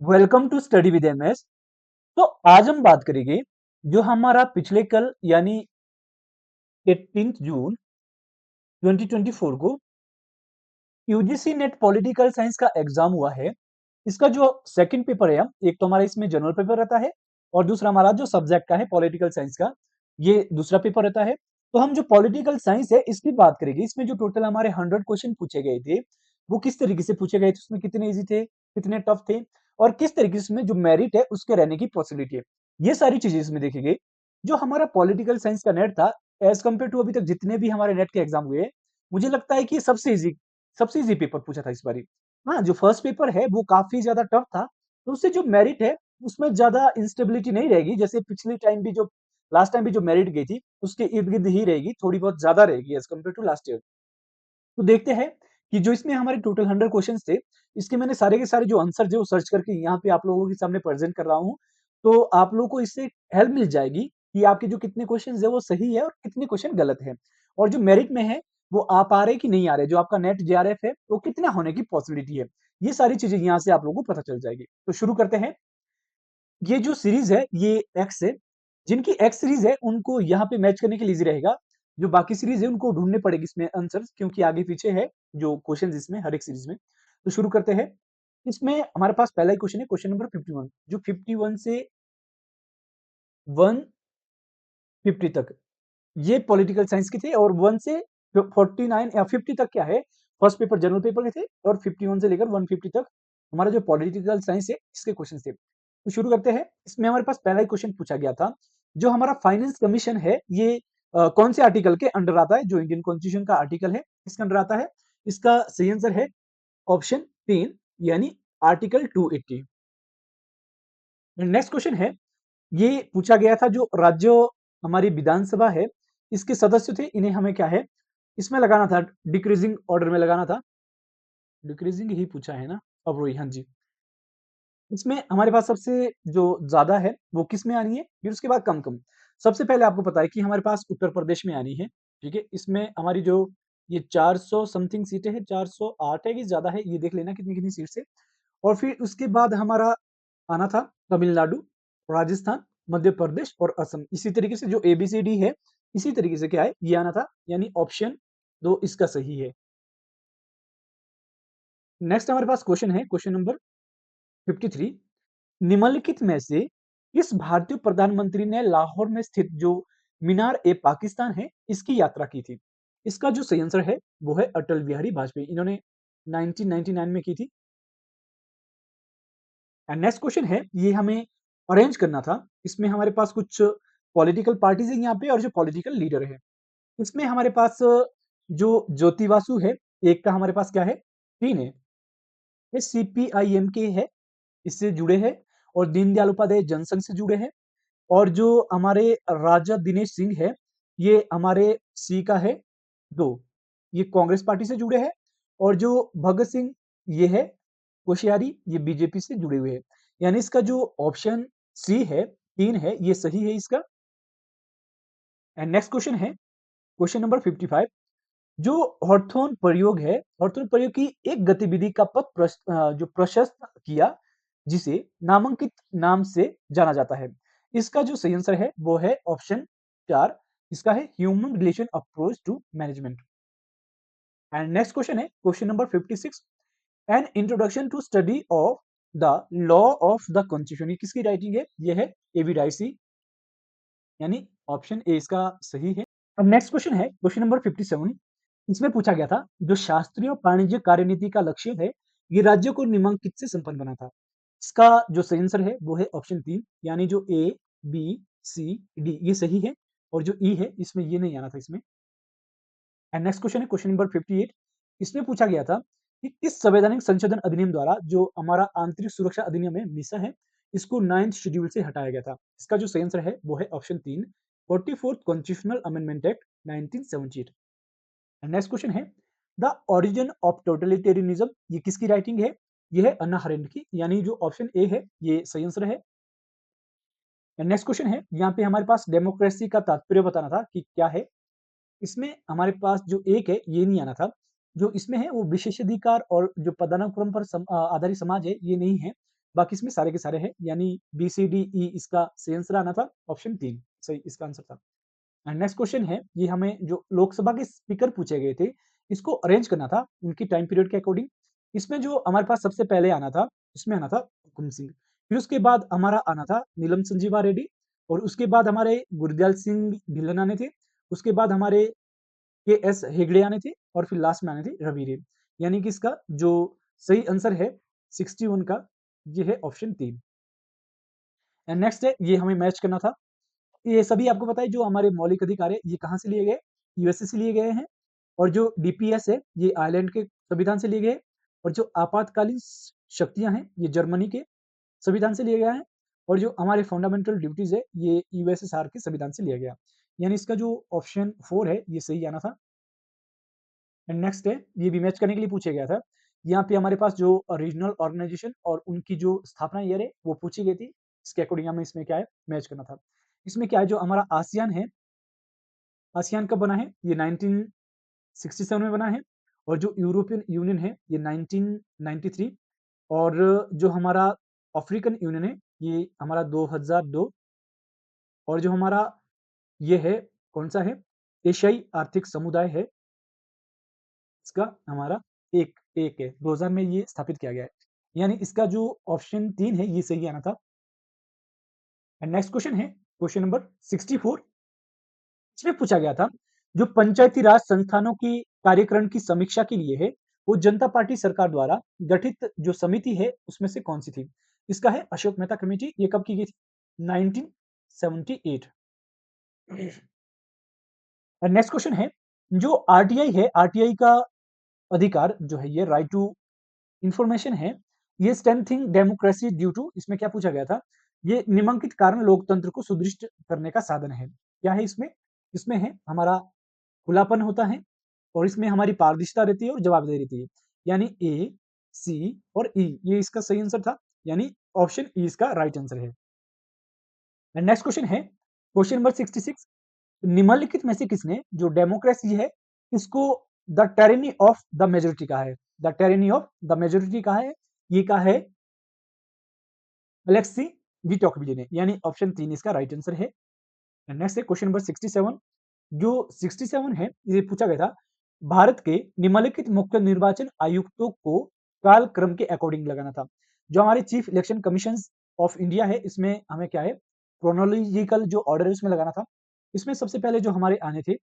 Welcome to study with MS. तो आज हम बात करेंगे जो हमारा पिछले कल यानी 18 जून 2024 को यूजीसी नेट पॉलिटिकल साइंस का एग्जाम हुआ है। इसका जो सेकंड पेपर है, एक तो हमारा इसमें जनरल पेपर रहता है और दूसरा हमारा जो सब्जेक्ट का है पॉलिटिकल साइंस का, ये दूसरा पेपर रहता है। तो हम जो पॉलिटिकल साइंस है इसकी बात करेंगे। इसमें जो टोटल हमारे 100 क्वेश्चन पूछे गए थे वो किस तरीके से पूछे गए थे, उसमें कितने इजी थे, कितने टफ थे और किस तरीके से इसमें जो मेरिट है उसके रहने की पॉसिबिलिटी है, ये सारी चीजें इसमें देखेंगे। जो हमारा पॉलिटिकल साइंस का नेट था एज कम्पेयर टू अभी तक जितने भी हमारे नेट के एग्जाम हुए, मुझे लगता है कि सबसे इजी पेपर पूछा था इस बारी। हाँ, जो फर्स्ट पेपर है वो काफी ज्यादा टफ था, तो उससे जो मेरिट है उसमें ज्यादा इंस्टेबिलिटी नहीं रहेगी। जैसे पिछले टाइम भी जो लास्ट टाइम भी जो मेरिट गई थी उसके इर्द गिर्द ही रहेगी, थोड़ी बहुत ज्यादा रहेगी as compared to last year. तो देखते हैं कि जो इसमें हमारे टोटल 100 क्वेश्चन थे, इसके मैंने सारे के सारे जो आंसर जो सर्च करके यहाँ पे आप लोगों के सामने प्रेजेंट कर रहा हूँ। तो आप लोगों को इससे हेल्प मिल जाएगी कि आपके जो कितने क्वेश्चन है वो सही है और कितने क्वेश्चन गलत है, और जो मेरिट में है वो आप आ रहे कि नहीं आ रहे, जो आपका नेट जेआरएफ है वो कितना होने की पॉसिबिलिटी है। ये सारी चीजें यहाँ से आप लोगों को पता चल जाएगी। तो शुरू करते हैं। ये जो सीरीज है ये एक्स है, जिनकी एक्स सीरीज है उनको यहाँ पे मैच करने के लिए इजी रहेगा। जो बाकी सीरीज है उनको ढूंढने पड़ेगी इसमें आंसर, क्योंकि आगे पीछे है जो क्वेश्चन इसमें हर एक सीरीज में। तो शुरू करते हैं। इसमें हमारे पास पहला ही क्वेश्चन है, क्वेश्चन नंबर 51, जो 51 से 150 तक ये पॉलिटिकल साइंस की थे, और 1 से 49 या 50 तक क्या है फर्स्ट पेपर जनरल पेपर के थे, और 51 से लेकर 150 तक हमारा जो पॉलिटिकल साइंस है इसके क्वेश्चन थे। तो शुरू करते हैं। इसमें हमारे पास पहला ही क्वेश्चन पूछा गया था, जो हमारा फाइनेंस कमीशन है ये कौन से आर्टिकल के अंडर आता है, जो इंडियन कॉन्स्टिट्यूशन का आर्टिकल है इसके अंडर आता है। इसका सही आंसर है ऑप्शन 3 यानी आर्टिकल 280। नेक्स्ट क्वेश्चन है, ये पूछा गया था जो राज्य हमारी विधानसभा है इसके सदस्य थे, इन्हें हमें क्या है इसमें लगाना था, डिक्रीजिंग ऑर्डर में लगाना था। डिक्रीजिंग ही पूछा है ना, अब वही, हाँ जी। इसमें हमारे पास सबसे जो ज्यादा है वो किस में आनी है, फिर उसके बाद कम कम। सबसे पहले आपको पता है कि हमारे पास उत्तर प्रदेश में आनी है। ठीक है, इसमें हमारी जो ये 400 समथिंग सीटें हैं, 408 है कि ज्यादा है, ये देख लेना कितनी कितनी सीट है। और फिर उसके बाद हमारा आना था तमिलनाडु, राजस्थान, मध्य प्रदेश और असम। इसी तरीके से जो एबीसीडी है इसी तरीके से क्या है ये आना था, यानी ऑप्शन 2 इसका सही है। नेक्स्ट हमारे पास क्वेश्चन है, क्वेश्चन नंबर 53। निम्नलिखित में से किस भारतीय प्रधानमंत्री ने लाहौर में स्थित जो मीनार ए पाकिस्तान है इसकी यात्रा की थी। इसका जो सही आंसर है वो है अटल बिहारी वाजपेयी, इन्होंने 1999 में की थी। एंड नेक्स्ट क्वेश्चन है, ये हमें अरेंज करना था। इसमें हमारे पास कुछ पॉलिटिकल पार्टीज है यहाँ पे और जो पॉलिटिकल लीडर है। इसमें हमारे पास जो ज्योति बासु है, एक का हमारे पास क्या है, 3 है। ये सीपीआईएम के है, इससे जुड़े हैं, और दीनदयाल उपाध्याय जनसंघ से जुड़े हैं। और जो हमारे राजा दिनेश सिंह है ये हमारे सी का है 2, ये कांग्रेस पार्टी से जुड़े हैं। और जो भगत सिंह ये है कोश्यारी, ये बीजेपी से जुड़े हुए हैं। यानी इसका जो ऑप्शन सी है 3 है ये सही है इसका। एंड नेक्स्ट क्वेश्चन है, क्वेश्चन नंबर 55। जो हॉथोर्न प्रयोग है, हॉथोर्न प्रयोग की एक गतिविधि का जो प्रशस्त किया, जिसे नामांकित नाम से जाना जाता है। इसका जो सही आंसर है वो है ऑप्शन 4, इसका है human relation approach to management. And next question है, question number 56। An introduction to study of the law of the constitution, ये किसकी राइटिंग है, ये है एवी डाइसी, यानी ऑप्शन ए इसका सही है। अब नेक्स्ट क्वेश्चन है, क्वेश्चन नंबर 57। इसमें पूछा गया था जो शास्त्रीय वाणिज्य कार्यनीति का लक्ष्य है ये राज्य को निम्नलिखित से संपन्न बना था। इसका जो सही आंसर है वो है ऑप्शन 3, यानी जो ए बी सी डी ये सही है, और जो ई है इसमें ये नहीं आना था इसमें। एंड नेक्स्ट क्वेश्चन है, क्वेश्चन नंबर 58। इसमें पूछा गया था कि किस संवैधानिक संशोधन अधिनियम द्वारा जो हमारा आंतरिक सुरक्षा अधिनियम है मिसा है, इसको 9th शेड्यूल से हटाया गया था। इसका जो सही आंसर है वो है option 3, 44th constitutional amendment act 1978। Next question है, द ओरिजिन ऑफ टोटलिटेरियनिज्म, ये किसकी राइटिंग है, ये है अन्ना हरेंड की, यानी जो ऑप्शन ए है ये सही आंसर है। नेक्स्ट क्वेश्चन है, यहाँ पे हमारे पास डेमोक्रेसी का तात्पर्य बताना था कि क्या है। इसमें हमारे पास जो एक है ये नहीं आना था, जो इसमें है वो विशेषाधिकार और जो पदानुक्रम पर आधारित समाज है ये नहीं है। बाकी इसमें सारे के सारे हैं, यानी बी सी डी ई इसका सही आंसर आना था, ऑप्शन 3 सही इसका आंसर था। एंड नेक्स्ट क्वेश्चन है, ये हमें जो लोकसभा के स्पीकर पूछे गए थे, इसको अरेंज करना था उनकी टाइम पीरियड के अकॉर्डिंग। इसमें जो हमारे पास सबसे पहले आना था, उसमें आना था हुकुम सिंह, फिर उसके बाद हमारा आना था नीलम संजीवा रेड्डी, और उसके बाद हमारे गुरदयाल सिंह ढिल्लन आने थे, उसके बाद हमारे के एस हेगड़े आने थे, और फिर लास्ट में आने थे रवि रे। यानी कि इसका जो सही आंसर है 61 का, ये है ऑप्शन 3। एंड नेक्स्ट है, ये हमें मैच करना था। ये सभी आपको पता है जो हमारे मौलिक अधिकार है, ये कहाँ से लिए गए? यूएसए से लिए गए हैं। और जो डीपीएस है, ये आयरलैंड के संविधान से लिए गए। और जो आपातकालीन शक्तियां हैं, ये जर्मनी के संविधान से लिया गया है। और जो हमारे फंडामेंटल ड्यूटीज है, ये यूएसएसआर के संविधान से लिया गया। यानी इसका जो ऑप्शन 4 है, ये सही आना था। एंड नेक्स्ट है, ये भी मैच करने के लिए पूछा गया था। यहाँ पे हमारे पास जो रीजनल ऑर्गेनाइजेशन और उनकी जो स्थापना ईयर है, वो पूछी गई थी। इसके अकॉर्डिंग हमें इसमें क्या है, मैच करना था। इसमें क्या है, जो हमारा आसियान है, आसियान कब बना है? ये 1967 में बना है। और जो यूरोपियन यूनियन है, ये 1993। और जो हमारा अफ्रीकन यूनियन है, ये हमारा 2002। और जो हमारा ये है, कौन सा है, एशियाई आर्थिक समुदाय है, इसका हमारा एक एक है, 2000 में ये स्थापित किया गया है। यानी इसका जो ऑप्शन 3 है, ये सही आना था। एंड नेक्स्ट क्वेश्चन है क्वेश्चन नंबर 64। इसमें पूछा गया था, जो पंचायती राज संस्थानों की कार्यक्रम की समीक्षा के लिए है, वो जनता पार्टी सरकार द्वारा गठित जो समिति है, उसमें से कौन सी थी? इसका है अशोक मेहता कमेटी। ये कब की गई थी? 1978। नेक्स्ट क्वेश्चन है, जो आरटीआई है, आरटीआई का अधिकार जो है, ये राइट टू इंफॉर्मेशन है, ये स्ट्रेंथिंग डेमोक्रेसी ड्यू टू, इसमें क्या पूछा गया था? ये निम्नलिखित कारण लोकतंत्र को सुदृढ़ करने का साधन है। क्या है इसमें? इसमें है हमारा खुलापन होता है, और इसमें हमारी पारदर्शिता रहती है, और जवाबदेही रहती है। यानी ए, सी और ई, ये इसका सही आंसर था। यानी ऑप्शन ई इसका राइट आंसर है। नेक्स्ट क्वेश्चन है क्वेश्चन नंबर 66। निम्नलिखित में से किसने जो डेमोक्रेसी है, इसको the tyranny of the majority कहा है? The tyranny of the majority कहा है? ये कहा है अलेक्सी डी टॉकविले ने। यानी ऑप्शन 3 इसका राइट आंसर है। नेक्स्ट है क्वेश्चन नंबर 67। जो 67 है, ये पूछा गया था, भारत के निम्नलिखित मुख्य निर्वाचन आयुक्तों को कालक्रम के अकॉर्डिंग लगाना था। जो हमारे chief election commission of India है, इसमें हमें क्या है, क्रोनोलॉजिकल जो ऑर्डर है उसमें लगाना था। इसमें सबसे पहले जो हमारे आने थे,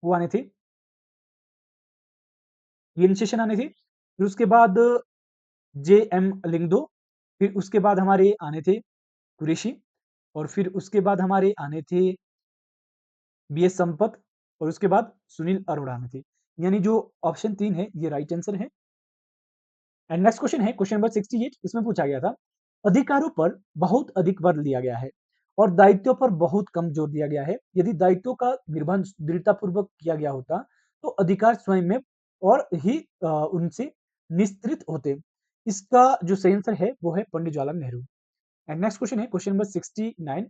वो आने थे इन सेशन आने थे, फिर उसके बाद जे एम लिंगदो, फिर उसके बाद हमारे आने थे कुरैशी, और फिर उसके बाद हमारे आने थे बी एस संपत, और उसके बाद सुनील अरोड़ा आने थे। यानी जो ऑप्शन 3 है, ये राइट आंसर है। एंड नेक्स्ट क्वेश्चन है क्वेश्चन नंबर 68। इसमें पूछा गया था, अधिकारों पर बहुत अधिक बल दिया गया है और दायित्वों पर बहुत कम जोर दिया गया है। यदि दायित्वों का निर्वहन दृढ़तापूर्वक किया गया होता, तो अधिकार स्वयं में और ही उनसे निस्तृत होते। इसका जो सही आंसर है, वो है Pandit Jawaharlal Nehru. And next question है क्वेश्चन नंबर 69।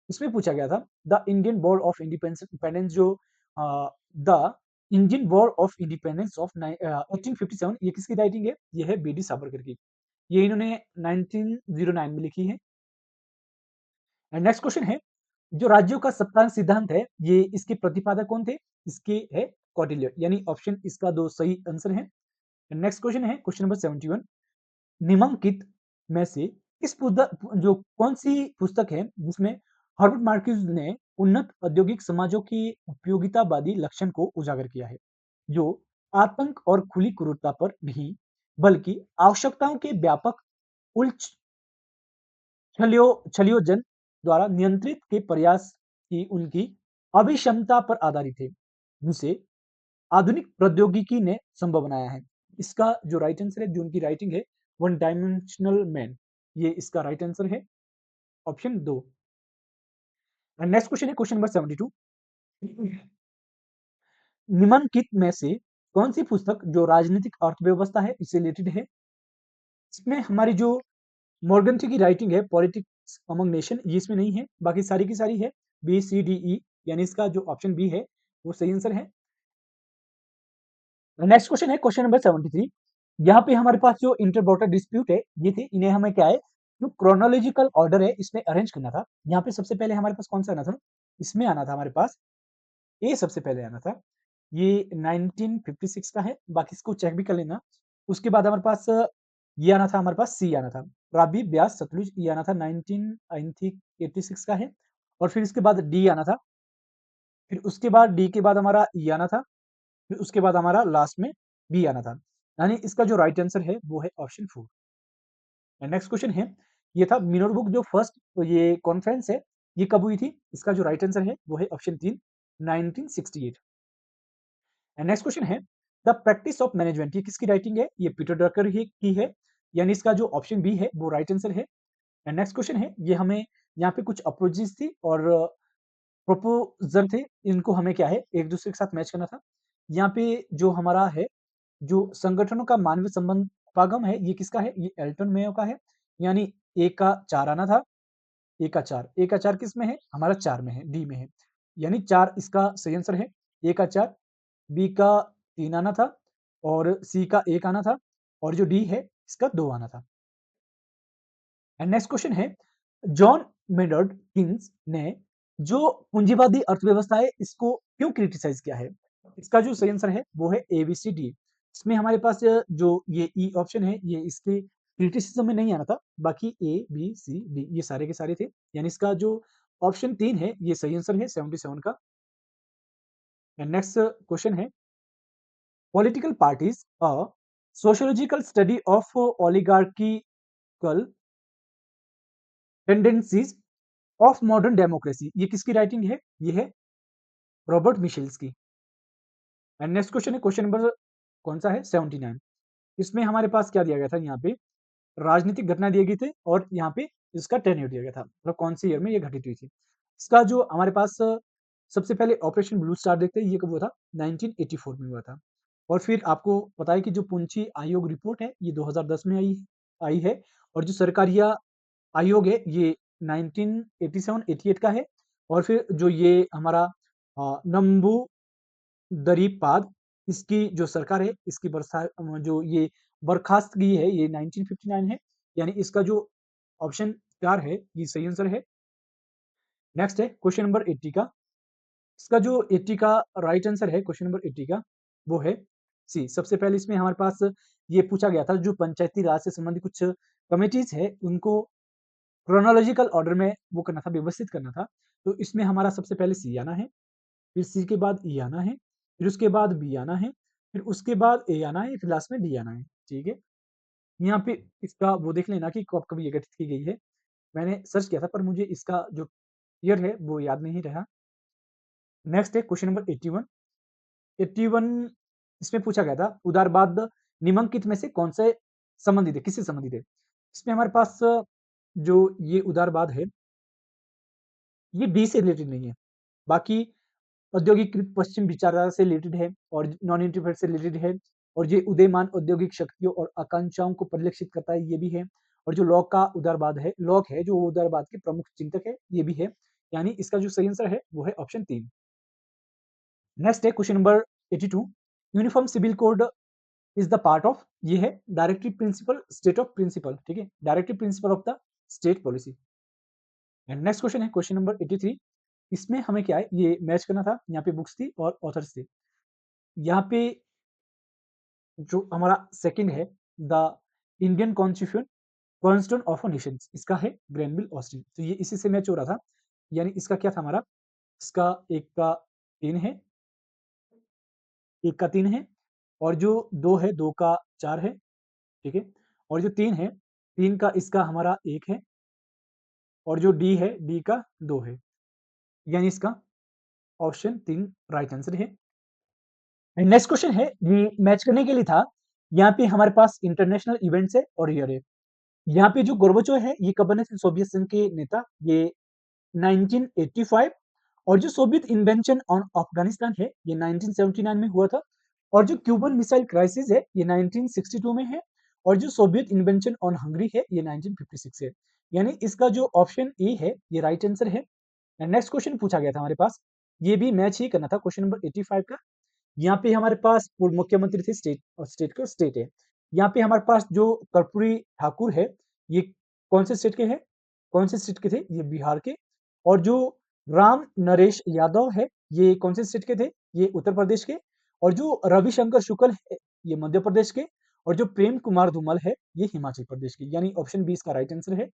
इसमें पूछा गया था, the Indian war of independence जो the Indian war of independence of 1857, ये किसकी राइटिंग है? ये है बी डी सावरकर की। ये इन्होंने 1909 में लिखी है। एंड नेक्स्ट क्वेश्चन है, जो राज्यों का सत्ता सिद्धांत है, ये इसके प्रतिपादक कौन थे? इसके है कौटिल्य। यानी ऑप्शन इसका दो सही आंसर है। नेक्स्ट क्वेश्चन है क्वेश्चन नंबर 71। निम्नलिखित में से इस पुस्तक जो कौन सी पुस्तक है जिसमें हर्बर्ट मार्क्यूज ने उन्नत औद्योगिक समाजों की उपयोगितावादी लक्षण को उजागर किया है, जो आतंक और खुली क्रूरता पर नहीं, बल्कि आवश्यकताओं के व्यापक उच्च छलियोजन द्वारा नियंत्रित के प्रयास की उनकी अभिक्षमता पर आधारित है, जिसे आधुनिक प्रौद्योगिकी ने संभव बनाया है। इसका जो राइट आंसर है, जो उनकी राइटिंग है, वन डायमेंशनल मैन, ये इसका राइट आंसर है, ऑप्शन 2। नेक्स्ट क्वेश्चन है क्वेश्चन नंबर 72। निम्नलिखित में से कौन सी पुस्तक जो राजनीतिक अर्थव्यवस्था है, इससे रिलेटेड है? इसमें हमारी जो मॉर्गन्थी की राइटिंग है, पॉलिटिक्स अमंग नेशन, ये इसमें नहीं है, बाकी सारी की सारी है बी सी डी ई। यानी इसका जो ऑप्शन बी है, वो सही आंसर है। नेक्स्ट क्वेश्चन है क्वेश्चन नंबर 73। यहाँ पे हमारे पास जो इंटर बॉर्डर डिस्प्यूट है, ये थे, इन्हें हमें क्या है, जो क्रोनोलॉजिकल ऑर्डर है इसमें अरेंज करना था। यहाँ पे सबसे पहले हमारे पास कौन सा आना था? इसमें आना था हमारे पास, ए सबसे पहले आना था। ये 1956 का है, बाकी इसको चेक भी कर लेना। उसके बाद हमारे पास ये आना था, हमारे पास सी आना था, राबी, ब्यास, सतलुज, ये आना था 19 आई थिंक 86 का है। और फिर इसके बाद डी आना था, फिर उसके बाद डी के बाद हमारा ई आना था, फिर उसके बाद हमारा लास्ट में बी आना था। यानी इसका जो राइट आंसर है वो है ऑप्शन 4। नेक्स्ट क्वेश्चन है, ये था मिनोरबुक जो फर्स्ट ये कॉन्फ्रेंस है, ये कब हुई थी? इसका जो राइट आंसर है वो है ऑप्शन 3, 1968। एंड नेक्स्ट क्वेश्चन है, द प्रैक्टिस ऑफ मैनेजमेंट, ये किसकी राइटिंग है? ये पीटर ड्रकर ही की है, यानी इसका जो ऑप्शन बी है वो राइट आंसर है। एंड नेक्स्ट क्वेश्चन है, ये हमें यहाँ पे कुछ अप्रोचेस थी और प्रोपोजल थे, इनको हमें क्या है एक दूसरे के साथ मैच करना था। यहाँ पे जो हमारा है, जो संगठनों का मानवीय संबंध पागम है, ये किसका है? ये एल्टन मेयो का है, यानी ए का 4 आना था, ए का 4, ए का 4 किस में है? हमारा 4 में है, डी में है, यानी 4 इसका सही आंसर है, ए का 4, बी का 3 आना था और सी का 1 आना था और जो डी है इसका 2 आना था। एंड नेक्स्ट क्वेश्चन है, जॉन मेनर्ड किन्स ने जो पूंजीवादी अर्थव्यवस्था है इसको क्यों क्रिटिसाइज किया है? इसका जो सही आंसर है वो है ए बी सी डी। इसमें हमारे पास जो ये ई ऑप्शन है ये इसके क्रिटिसिज्म में नहीं आना था, बाकी ए बी सी डी ये सारे के सारे थे, यानी इसका जो ऑप्शन 3 है ये सही आंसर है 77 का। एंड नेक्स्ट क्वेश्चन है, political parties a sociological study of oligarchical tendencies of modern democracy, ये किसकी राइटिंग है? ये है रॉबर्ट मिशेल्स की। एंड नेक्स्ट क्वेश्चन है, क्वेश्चन नंबर कौन सा है? 79। इसमें हमारे पास क्या दिया गया था? यहाँ पे राजनीतिक घटना दिए गए थे और यहाँ पे इसका टेन्योर दिया गया था, मतलब कौन सी ईयर में ये घटित हुई थी। इसका जो हमारे पास सबसे पहले ऑपरेशन ब्लू स्टार देखते हैं, ये कब हुआ था? 1984 में हुआ था। और फिर आपको पता है कि जो पुंछी आयोग रिपोर्ट है ये 2010 में आई आई है, और जो सरकारिया आयोग है ये 1987-88 का है। और फिर जो ये हमारा नंबू दरीपाद, इसकी जो सरकार है इसकी जो ये बर्खास्तगी है ये 1959 है, यानी इसका जो ऑप्शन 4 है ये सही आंसर है। नेक्स्ट है क्वेश्चन नंबर 80 का, इसका जो 80 का राइट आंसर है क्वेश्चन नंबर 80 का वो है सी। सबसे पहले इसमें हमारे पास ये पूछा गया था जो पंचायती राज से संबंधित कुछ कमिटीज है उनको क्रोनोलॉजिकल ऑर्डर में वो करना था, व्यवस्थित करना था। तो इसमें हमारा सबसे पहले सी आना है, फिर सी के बाद ई आना है, फिर उसके बाद बी आना है, फिर उसके बाद ए आना है, फिर लास्ट में डी आना है। ठीक है, यहाँ पे इसका वो देख लेना कि कब कब ये गठित की गई है। मैंने सर्च किया था पर मुझे इसका जो ईयर है वो याद नहीं रहा। नेक्स्ट है क्वेश्चन नंबर 81। 81 इसमें पूछा गया था उदारवाद निम्नलिखित में से कौन से संबंधित है, किससे संबंधित है? इसमें हमारे पास जो ये उदारवाद है ये डी से रिलेटेड नहीं है, बाकी औद्योगिकृत पश्चिम विचारधारा से रिलेटेड है और नॉन इंटरफेरेंस से रिलेटेड है, और ये उदयमान औद्योगिक शक्तियों और आकांक्षाओं को परिलक्षित करता है, ये भी है। और जो लॉक का उदारवाद है, लॉक है जो उदारवाद के प्रमुख चिंतक है, ये भी है, यानी इसका जो सही आंसर है वो है ऑप्शन 3। नेक्स्ट है question number 82। Uniform civil code is the part of, ये है directive principle state of principle, ठीक है, directive principle of the state policy. And next question है क्वेश्चन नंबर 83। इसमें हमें क्या है ये मैच करना था, यहाँ पे बुक्स थी और ऑथर्स थे। यहाँ पे जो हमारा सेकंड है, the Indian constitution cornerstone of a nation, इसका है ग्रैनविल ऑस्टिन, तो ये इसी से मैच हो रहा था, यानी इसका क्या था हमारा, इसका एक का 3 है, एक का 3 है, और जो 2 है 2 का 4 है, ठीक है, और जो 3 है 3 का इसका हमारा 1 है, और जो डी है डी का 2 है, यानी इसका ऑप्शन 3 राइट आंसर है। नेक्स्ट क्वेश्चन है ये मैच करने के लिए था, यहाँ पे हमारे पास इंटरनेशनल इवेंट्स है और ईयर है। यहाँ पे जो गोर्बाचोव है ये कब बने थे? सोवियत संघ के नेता, ये 1985। और जो सोवियत इन्वेंशन ऑन अफगानिस्तान है ये 1979 में हुआ था, और जो क्यूबन मिसाइल क्राइसिस है ये 1962 में है, और जो सोवियत इन्वेंशन ऑन हंगरी है ये 1956 है, यानी इसका जो ऑप्शन ए है ये राइट आंसर है। नेक्स्ट क्वेश्चन पूछा गया था हमारे पास, ये भी मैच ही करना था, क्वेश्चन नंबर 85 का। यहाँ पे हमारे पास पूर्व मुख्यमंत्री थे, स्टेट और स्टेट का स्टेट है। यहाँ पे हमारे पास जो कर्पूरी ठाकुर है ये कौन से स्टेट के हैं? कौन से स्टेट के थे? ये बिहार के। और जो राम नरेश यादव है, ये कौन से स्टेट के थे? ये उत्तर प्रदेश के। और जो रविशंकर शुक्ल है, ये मध्य प्रदेश के। और जो प्रेम कुमार धूमल है, ये हिमाचल प्रदेश के। यानी ऑप्शन बी इसका राइट आंसर है।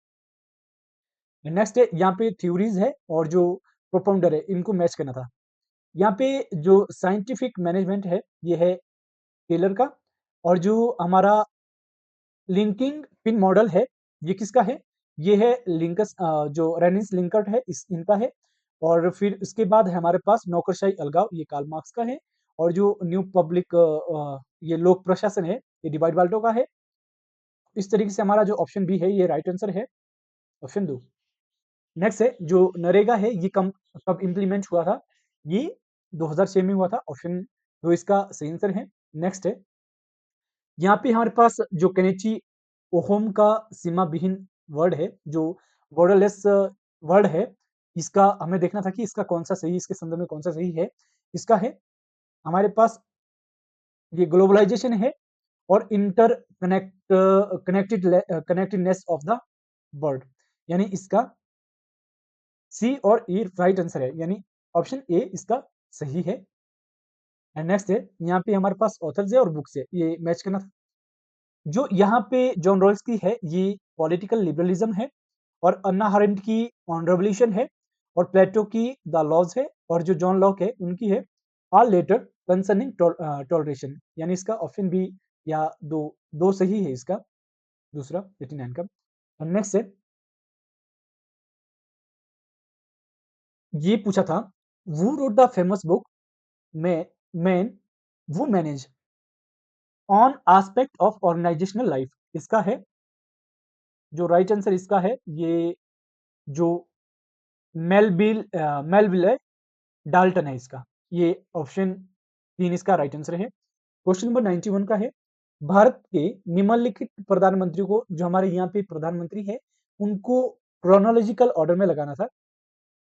नेक्स्ट है, यहाँ पे थ्योरीज है और जो प्रोपाउंडर है, इनको मैच करना था। यहाँ पे जो साइंटिफिक मैनेजमेंट है, ये है टेलर का। और जो हमारा लिंकिंग पिन मॉडल है, ये किसका है? ये है लिंकस, जो रेनिस लिंकर्ट है, इस इनका है। और फिर इसके बाद है हमारे पास नौकरशाही अलगाव, ये कार्ल मार्क्स का है। और जो न्यू पब्लिक ये लोक प्रशासन है, ये डिवाइड वाल्टो का है। इस तरीके से हमारा जो ऑप्शन बी है, ये राइट आंसर है, ऑप्शन 2। नेक्स्ट है जो नरेगा है, ये कब इम्प्लीमेंट हुआ था? ये 2006 में हुआ था, ऑप्शन 2 इसका सही आंसर है। नेक्स्ट है, यहाँ पे हमारे पास जो केनिची ओहोम का सीमा विहीन वर्ड है, जो बॉर्डरलेस वर्ड है, इसका हमें देखना था कि इसका कौन सा सही, इसके संदर्भ में कौन सा सही है। इसका है हमारे पास ये ग्लोबलाइजेशन है और inter connectedness of the world, यानी इसका सी और ई राइट आंसर है, यानी ऑप्शन ए इसका सही है। एंड नेक्स्ट है, यहाँ पे हमारे पास ऑथर्स है और बुक्स है, ये मैच करना था। जो यहाँ पे जॉन रॉल्स की है, ये पॉलिटिकल लिबरलिज्म है। और अन्ना हरेंट की ऑन रेवोल्यूशन है। और प्लेटो की द लॉज है। और जो जॉन लॉक है, उनकी है आर लेटर कंसर्निंग टॉलरेशन, यानी इसका ऑप्शन बी या दो दो सही है इसका, दूसरा 89 का। नेक्स्ट है, ये पूछा था, who wrote the famous book man who manage on aspect of organizational life? इसका है जो राइट आंसर इसका है, ये जो मेलविल डाल्टन है इसका, ये ऑप्शन 3 इसका राइट आंसर है। क्वेश्चन नंबर 91 का है, भारत के निम्नलिखित प्रधानमंत्री को, जो हमारे यहाँ पे प्रधानमंत्री है, उनको क्रोनोलॉजिकल ऑर्डर में लगाना था।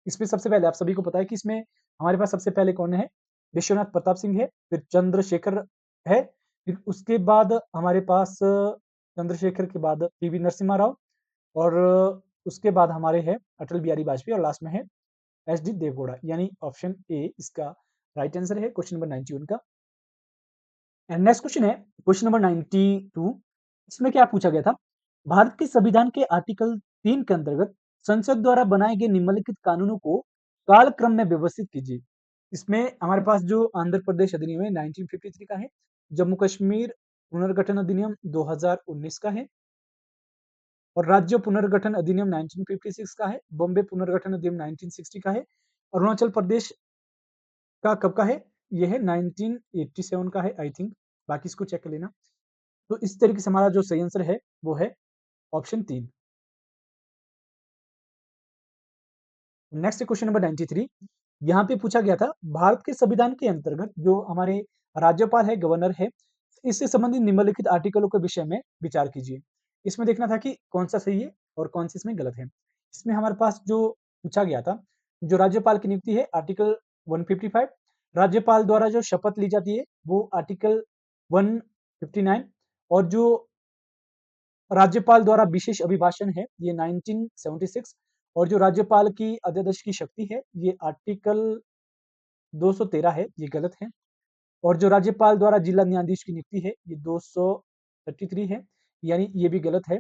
इसमें सबसे पहले आप सभी को पता है कि इसमें हमारे पास सबसे पहले कौन है? विश्वनाथ प्रताप सिंह है, फिर चंद्रशेखर है, फिर उसके बाद हमारे पास चंद्रशेखर के बाद पीवी नरसिम्हा राव, और उसके बाद हमारे है अटल बिहारी वाजपेयी, और लास्ट में है एच डी देवगौड़ा, यानी ऑप्शन ए इसका राइट आंसर है क्वेश्चन नंबर 91 का। एंड नेक्स्ट क्वेश्चन है क्वेश्चन नंबर 92। इसमें क्या पूछा गया था? भारत के संविधान के आर्टिकल 3 के अंतर्गत संसद द्वारा बनाए गए निम्नलिखित कानूनों को कालक्रम में व्यवस्थित कीजिए। इसमें हमारे पास जो आंध्र प्रदेश अधिनियम है 1953 का है, जम्मू कश्मीर पुनर्गठन अधिनियम 2019 का है, और राज्य पुनर्गठन अधिनियम 1956 का है, बॉम्बे पुनर्गठन अधिनियम 1960 का है, अरुणाचल प्रदेश का कब का है? ये है 1987 का है आई थिंक, बाकी इसको चेक कर लेना। तो इस तरीके से हमारा जो सही आंसर है, वो है ऑप्शन 3। Next question number 93। यहाँ पे पूछा गया था, भारत के संविधान के अंतर्गत जो हमारे राज्यपाल है, गवर्नर है, इससे संबंधित निम्नलिखित आर्टिकलों के विषय में विचार कीजिए। इसमें देखना था कि कौन सा सही है और कौन सा इसमें गलत है। इसमें हमारे पास जो पूछा गया था, जो राज्यपाल की नियुक्ति है आर्टिकल 155, राज्यपाल द्वारा जो शपथ ली जाती है वो आर्टिकल 159, और जो राज्यपाल द्वारा विशेष अभिभाषण है, ये 1976, और जो राज्यपाल की अध्यादेश की शक्ति है, ये आर्टिकल 213 है, ये गलत है। और जो राज्यपाल द्वारा जिला न्यायाधीश की नियुक्ति है, ये 233 है, यानी ये भी गलत है।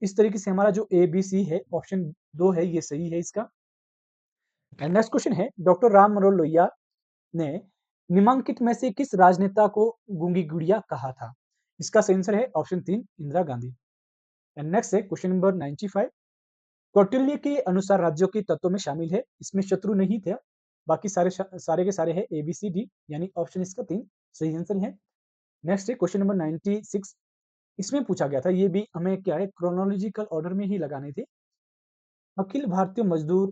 इस तरीके से हमारा जो ए बी सी है, ऑप्शन 2 है, ये सही है इसका। नेक्स्ट क्वेश्चन है, डॉक्टर राम मनोहर लोहिया ने निम्नलिखित में से किस राजनेता को गूंगी गुड़िया कहा था? इसका सही आंसर है option 3, Indira Gandhi. And next है क्वेश्चन नंबर 95। कौटिल्य के अनुसार राज्यों के तत्वों में शामिल है, इसमें शत्रु नहीं थे, बाकी सारे के सारे है ए बी सी डी, यानी ऑप्शन इसका 3 सही आंसर है। नेक्स्ट है क्वेश्चन नंबर 96। इसमें पूछा गया था, ये भी हमें क्या है, क्रोनोलॉजिकल ऑर्डर में ही लगाने थे। अखिल भारतीय मजदूर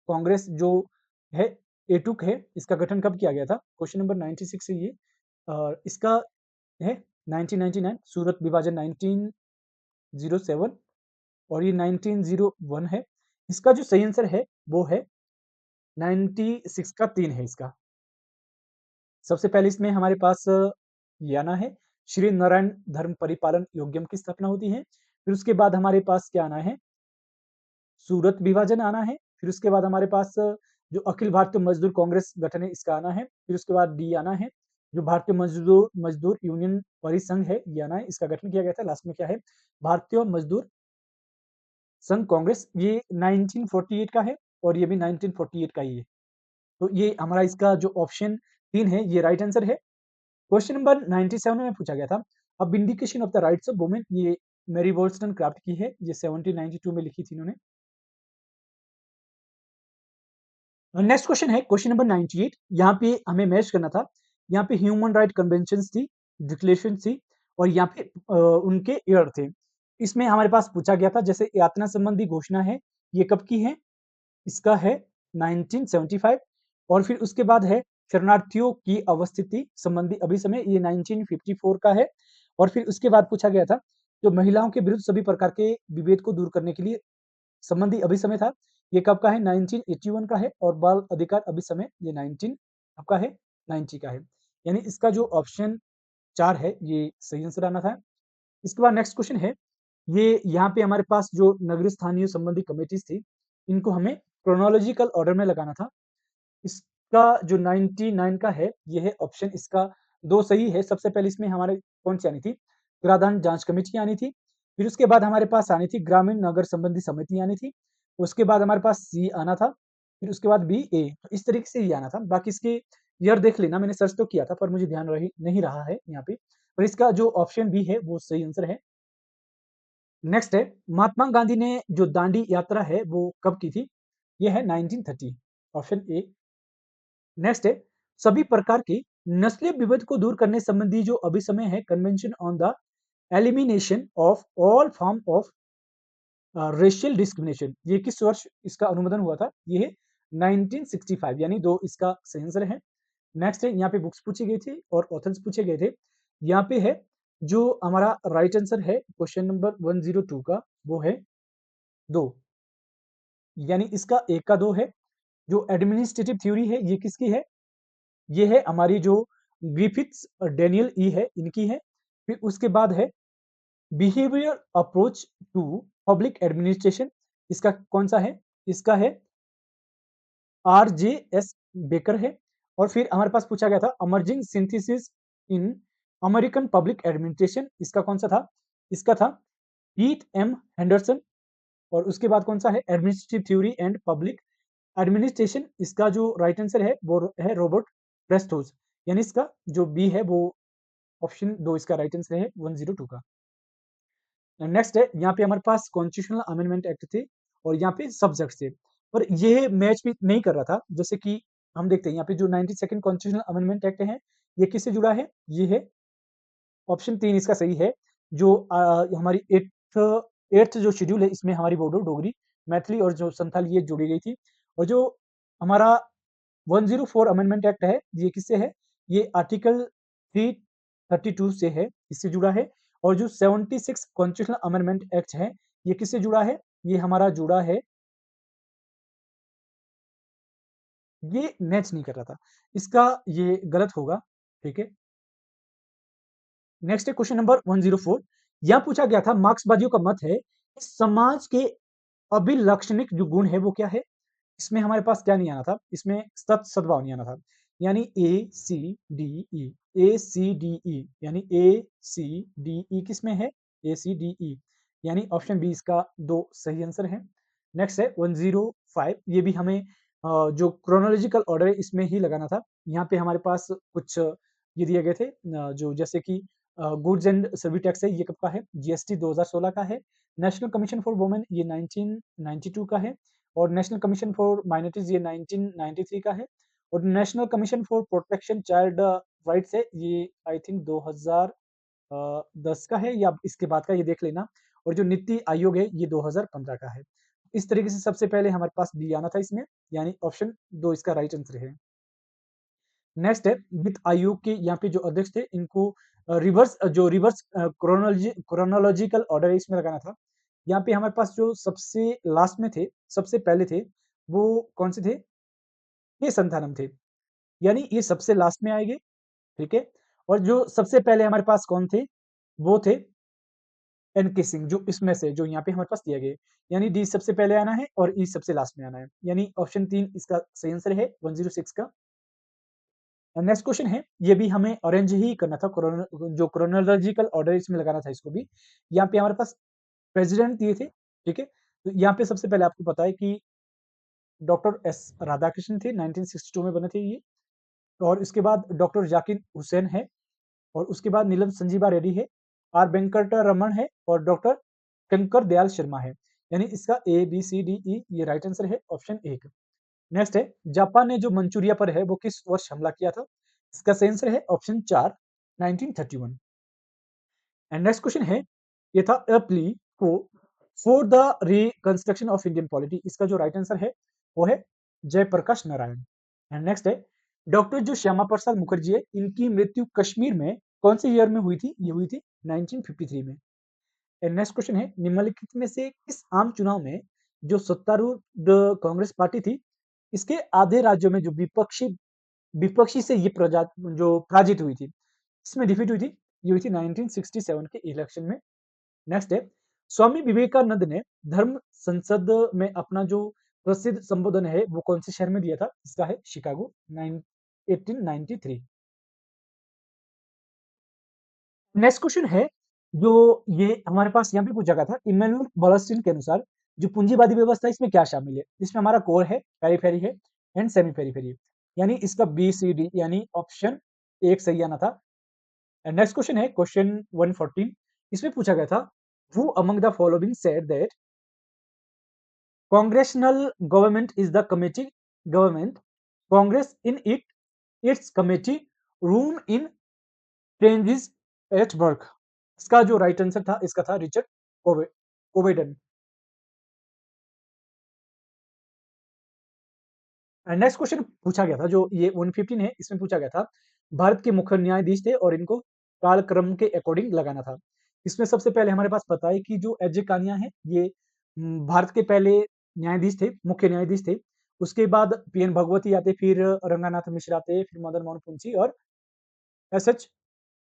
कांग्रेस जो है, एटुक है, इसका गठन कब किया गया था? क्वेश्चन नंबर 96 है ये। और इसका है 1999, सूरत विभाजन 1907, और ये 1901 है। इसका जो सही आंसर है, वो है 96 का 3 है इसका। सबसे पहले इसमें हमारे पास ये आना है, श्री नारायण धर्म परिपालन योग्यम की स्थापना होती है। फिर उसके बाद हमारे पास क्या आना है, सूरत विभाजन आना है, फिर उसके बाद हमारे पास जो अखिल भारतीय मजदूर कांग्रेस गठन है इसका आना है, फिर उसके बाद डी आना है, जो भारतीय मजदूर मजदूर यूनियन परिसंघ है ये आना है, इसका गठन किया गया था। लास्ट में क्या है, भारतीय मजदूर संघ कांग्रेस, ये 1948 का है और ये भी 1948 का ही है। तो ये हमारा इसका जो ऑप्शन 3 है ये राइट आंसर है। क्वेश्चन नंबर 97 में पूछा गया था, अब vindication of the rights of women, ये मेरी वोल्स्टनक्राफ्ट की है, ये 1792 में लिखी थी इन्होंने। नेक्स्ट क्वेश्चन है क्वेश्चन नंबर 98, यहाँ पे हमें मैच करना था, यहाँ पे ह्यूमन राइट कन्वेंशन थी, डिक्लेरेशन थी और यहाँ पे उनके ईयर थे। इसमें हमारे पास पूछा गया था जैसे यातना संबंधी घोषणा है ये कब की है, इसका है 1975 और फिर उसके बाद है शरणार्थियों की अवस्थिति संबंधी अभिसमय, ये 1954 का है और फिर उसके बाद पूछा गया था जो महिलाओं के विरुद्ध सभी प्रकार के विभेद को दूर करने के लिए संबंधी अभिसमय था, ये कब का है, 1981 का है और बाल अधिकार अभिसमय ये 19 आपका है 90 का है। यानी इसका जो ऑप्शन 4 है ये सही आंसर आना था। इसके बाद नेक्स्ट क्वेश्चन है, ये यहाँ पे हमारे पास जो नगरीय स्थानीय संबंधी कमिटीज थी, इनको हमें क्रोनोलॉजिकल ऑर्डर में लगाना था। इसका जो 99 का है, ये है ऑप्शन इसका 2 सही है। सबसे पहले इसमें हमारे कौन-सी आनी थी? कराधान जाँच कमेटी आनी थी। फिर उसके बाद हमारे पास आनी थी ग्रामीण नगर संबंधी समिति आनी थी। उसके बाद हमारे पास सी आना था। फिर उसके बाद बी, ए। तो इस तरीके से ये आना था। बाकी इसके ईयर देख लेना, मैंने सर्च तो किया था पर मुझे ध्यान रही नहीं रहा है यहाँ पे। और इसका जो ऑप्शन बी है, वो सही आंसर है। नेक्स्ट है, महात्मा गांधी ने जो दांडी यात्रा है, वो कब की थी? ये है 1930, ऑप्शन ए। नेक्स्ट है, सभी प्रकार के नस्लीय विभेद को दूर करने संबंधी जो अभिसमय है, convention on the elimination of all form of racial discrimination, ये किस वर्ष इसका अनुमोदन हुआ था? ये है 1965, यानी 2 इसका सही आंसर है। नेक्स्ट है, यहाँ पे बुक्स पूछी गई थी और ऑथर्स पूछे गए थे। यहाँ पे है जो हमारा राइट आंसर है क्वेश्चन नंबर 102 का, वो है 2, यानी इसका 1 का 2 है। जो एडमिनिस्ट्रेटिव थ्योरी है ये किसकी है? ये है हमारी जो ग्रिफिथ्स और डेनियल ई है, इनकी है। फिर उसके बाद है behaviour approach to public administration, इसका कौन सा है? इसका है आरजेएस बेकर है। और फिर हमारे पास पूछा गया था emerging synthesis in American public administration, इसका कौन सा था? इसका था हीथ एम हेंडरसन। और उसके बाद कौन सा है? Administrative theory and public administration, इसका जो राइट आंसर है वो है रॉबर्ट प्रेस्टोज, यानी इसका जो बी है वो ऑप्शन 2 इसका राइट आंसर है 102 का। नेक्स्ट है, यहाँ पे हमारे पास कॉन्स्टिट्यूशनल अमेंडमेंट एक्ट थे और यहाँ पे सब्जेक्ट थे, पर ये मैच भी नहीं कर रहा था। जैसे कि हम देखते हैं यहाँ पे जो 92nd कॉन्स्टिट्यूशनल अमेंडमेंट एक्ट है, ये किससे जुड़ा है? ये है ऑप्शन 3 इसका सही है। जो हमारी 8th जो शेड्यूल है, इसमें हमारी बोडो, डोगरी, मैथिली और जो संथाली ये जोड़ी गई थी। और जो हमारा 104 अमेंडमेंट एक्ट है, ये किससे है? ये आर्टिकल 332 से है, इससे जुड़ा है। और जो 76 कॉन्स्टिट्यूशनल अमेंडमेंट एक्ट है, ये किससे जुड़ा है? ये हमारा जुड़ा है, ये मैच नहीं कर रहा था। इसका ये गलत होगा, ठीक है? नेक्स्ट है क्वेश्चन नंबर 104, यहाँ पूछा गया था, मार्क्सवादियों का मत है, इस समाज के अभिलक्षणिक जो गुण है वो क्या है? इसमें हमारे पास क्या नहीं आना था? इसमें सद्भाव नहीं आना था। यानी ए सी डी ई, ए सी डी ई, यानी ए सी डी ई किसमें है? ए सी डी ई, यानी ऑप्शन बी इसका 2 सही आंसर है। नेक्स्ट है 105, ये भी हमें जो क्रोनोलॉजिकल ऑर्डर है इसमें ही लगाना था। यहाँ पे हमारे पास कुछ ये दिए गए थे जो जैसे कि गुड्स एंड सर्विस टैक्स है, ये कब का है? जीएसटी 2016 का है। नेशनल कमीशन फॉर वुमेन ये 1992 का है। और नेशनल कमीशन फॉर माइनॉरिटीज ये 1993 का है। और national commission for protection child rights है, ये आई थिंक 2010 का है या इसके बाद का, ये देख लेना। और जो नीति आयोग है ये 2015 का है। इस तरीके से सबसे पहले हमारे पास बी आना था इसमें, यानी ऑप्शन 2 इसका राइट आंसर है। नेक्स्ट है, वित्त आयोग के यहाँ पे जो अध्यक्ष थे, इनको रिवर्स क्रोनोलॉजिकल ऑर्डर है इसमें लगाना था। यहाँ पे हमारे पास जो सबसे लास्ट में थे, सबसे पहले थे, वो कौन से थे? ये संथानम थे, यानी ये सबसे लास्ट में आएंगे, ठीक है। और जो सबसे पहले हमारे पास कौन थे? वो थे एनकेसिंग, जो इसमें से जो यहाँ पे हमारे पास दिया गया है, यानी डी सबसे पहले आना है और ई सबसे लास्ट में आना है, यानी ऑप्शन 3 इसका सही आंसर है 106 का। नेक्स्ट क्वेश्चन है, ये भी हमें अरेंज ही करना था, जो क्रोनोलॉजिकल ऑर्डर इसमें लगाना था इसको भी। यहाँ पे हमारे पास प्रेसिडेंट दिए थे, ठीक है। तो यहाँ पे सबसे पहले आपको पता है कि डॉक्टर एस राधाकृष्णन थे, 1962 में बने थे ये। और इसके बाद डॉक्टर जाकिर हुसैन है, और उसके बाद नीलम संजीवा रेड्डी है, आर वेंकट रमन है, और डॉक्टर शंकर दयाल शर्मा है। यानी इसका ए बी सी डी ई ये राइट आंसर है ऑप्शन 1। नेक्स्ट है, जापान ने जो मंचूरिया पर है वो किस वर्ष हमला किया था? इसका सही आंसर है ऑप्शन 4, 1931। एंड नेक्स्ट क्वेश्चन है, ये था अ plea for the reconstruction of Indian polity. इसका जो राइट आंसर है वो है जयप्रकाश नारायण। एंड नेक्स्ट है, डॉक्टर जो श्यामा प्रसाद मुखर्जी है, इनकी मृत्यु कश्मीर में कौन से ईयर में हुई थी? ये हुई थी 1953 में। एंड नेक्स्ट क्वेश्चन है, निम्नलिखित में से किस आम चुनाव में जो सत्तारूढ़ कांग्रेस पार्टी थी, इसके आधे राज्यों में जो विपक्षी विपक्षी से ये जो पराजित हुई थी, इसमें डिफीट हुई थी, ये हुई थी 1967 के इलेक्शन में। नेक्स्ट है, स्वामी विवेकानंद ने धर्म संसद में अपना जो प्रसिद्ध संबोधन है वो कौन से शहर में दिया था? इसका है शिकागो, 1893। नेक्स्ट क्वेश्चन है, जो ये हमारे पास यहाँ पे पूछा गया था, इमैनुअल वॉलस्टीन के अनुसार जो पूंजीवादी व्यवस्था इसमें क्या शामिल है? इसमें हमारा कोर है, पेरिफेरी है, एंड सेमी पेरिफेरी है। यानी इसका बी सी डी यानी ऑप्शन 1 सही आना था। एंड नेक्स्ट क्वेश्चन है क्वेश्चन 114। इसमें पूछा गया था, who among the following said that congressional government is the committee government, congress in its committee room in changes at work। इसका जो राइट आंसर था इसका था रिचर्ड कोवेडन। नेक्स्ट क्वेश्चन पूछा गया था, जो ये 115 है, इसमें पूछा गया था, भारत के मुख्य न्यायाधीश थे और इनको कालक्रम के अकॉर्डिंग लगाना था। इसमें सबसे पहले हमारे पास पता है कि जो एजे कानिया है ये भारत के पहले न्यायाधीश थे, मुख्य न्यायाधीश थे। उसके बाद पीएन भगवती आते, फिर रंगानाथ मिश्र आते, फिर मदन मोहन पुंसी और एस एच